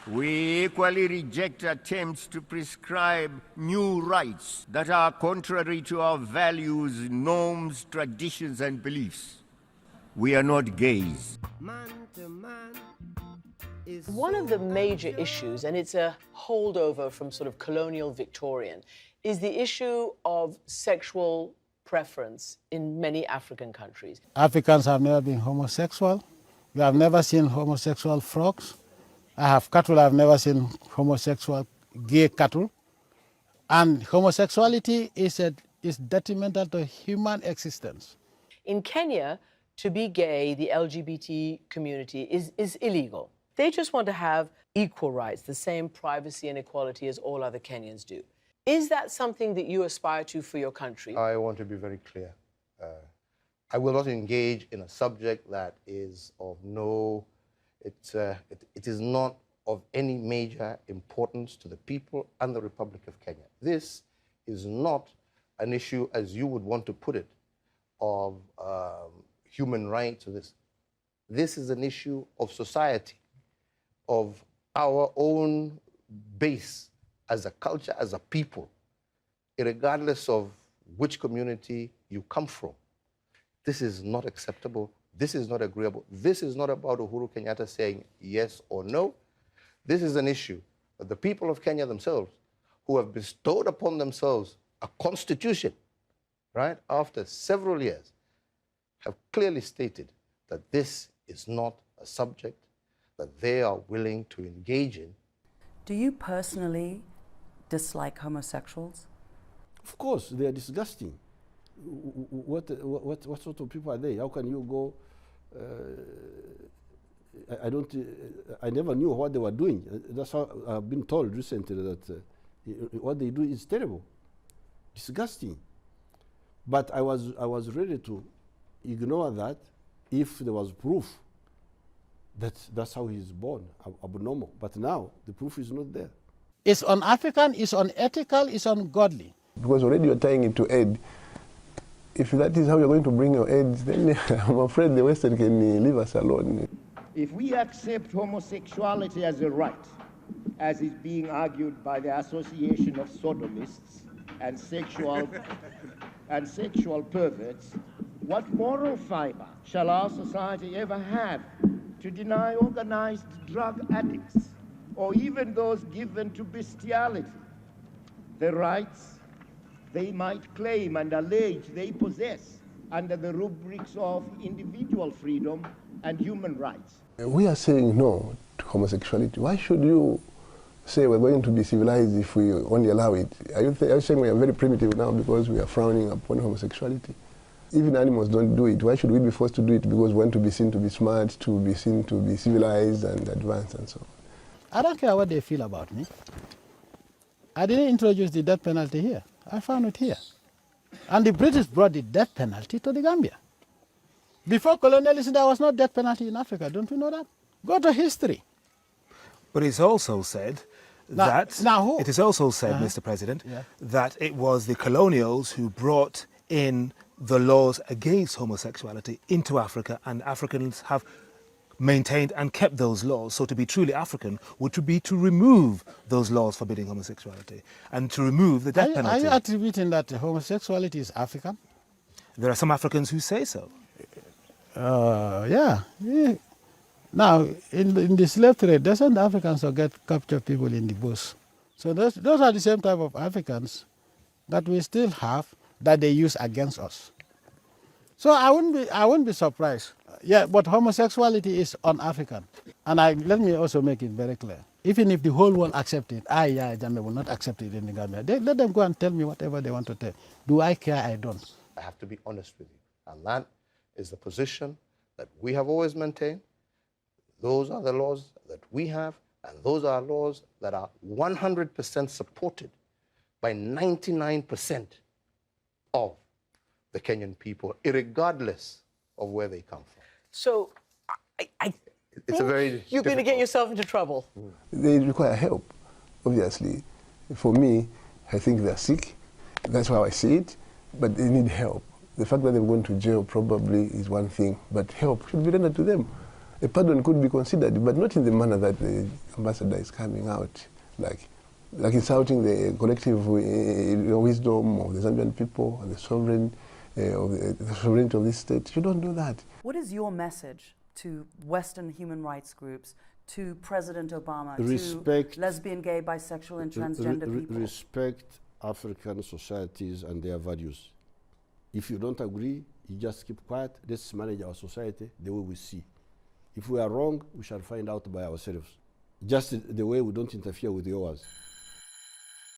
We equally reject attempts to prescribe new rights that are contrary to our values, norms, traditions, and beliefs. We are not gays. One of the major issues, and it's a holdover from sort of colonial Victorian, is the issue of sexual preference in many African countries. Africans have never been homosexual. We have never seen homosexual frogs. I have cattle, I've never seen homosexual gay cattle. And homosexuality is detrimental to human existence. In Kenya, to be gay, the LGBT community is illegal. They just want to have equal rights, the same privacy and equality as all other Kenyans do. Is that something that you aspire to for your country? I want to be very clear. I will not engage in a subject that is of no, it is not of any major importance to the people and the Republic of Kenya. This is not an issue, as you would want to put it, of human rights or this. This is an issue of society, of our own base as a culture, as a people, regardless of which community you come from. This is not acceptable. This is not agreeable. This is not about Uhuru Kenyatta saying yes or no. This is an issue that the people of Kenya themselves, who have bestowed upon themselves a constitution, right, after several years, have clearly stated that this is not a subject that they are willing to engage in. Do you personally dislike homosexuals? Of course, they are disgusting. What sort of people are they? How can you go? I never knew what they were doing. That's how I've been told recently that what they do is terrible, disgusting. But I was ready to ignore that if there was proof that that's how he's born, abnormal. But now the proof is not there. It's un-African, it's unethical, it's ungodly. Because already you're tying it to aid. If that is how you're going to bring your aids, then I'm afraid the Western can leave us alone. If we accept homosexuality as a right, as is being argued by the Association of Sodomists and sexual perverts, what moral fiber shall our society ever have to deny organized drug addicts, or even those given to bestiality, the rights they might claim and allege they possess under the rubrics of individual freedom and human rights? We are saying no to homosexuality. Why should you say we're going to be civilized if we only allow it? Are you saying we are very primitive now because we are frowning upon homosexuality? Even animals don't do it. Why should we be forced to do it because we want to be seen to be smart, to be seen to be civilized and advanced and so on? I don't care what they feel about me. I didn't introduce the death penalty here. I found it here. And the British brought the death penalty to the Gambia. Before colonialism, there was no death penalty in Africa. Don't you know that? Go to history. But it's also said it is also said, Mr. President, that it was the colonials who brought in the laws against homosexuality into Africa, and Africans have maintained and kept those laws. So to be truly African would be to remove those laws forbidding homosexuality and to remove the death penalty. Are you attributing that homosexuality is African? There are some Africans who say so. Yeah. Now, in the slave trade, doesn't Africans capture people in the bush? So those are the same type of Africans that we still have that they use against us. So I wouldn't be surprised. Yeah, but homosexuality is un-African. And let me also make it very clear. Even if the whole world accepts it, Jammeh will not accept it in the Gambia. Let them go and tell me whatever they want to tell. Do I care? I don't. I have to be honest with you. And that is the position that we have always maintained. Those are the laws that we have, and those are laws that are 100% supported by 99% of the Kenyan people, regardless of where they come from. So, it's a very you're going to get yourself into trouble. They require help, obviously. For me, I think they're sick. That's how I see it. But they need help. The fact that they're going to jail probably is one thing, but help should be rendered to them. a pardon could be considered, but not in the manner that the ambassador is coming out, like insulting the collective wisdom of the Zambian people and the sovereignty of this state. You don't do that. What is your message to Western human rights groups, to President Obama, respect, to lesbian, gay, bisexual, and transgender people? Respect African societies and their values. If you don't agree, you just keep quiet. Let's manage our society the way we see. If we are wrong, we shall find out by ourselves. Just the way we don't interfere with yours.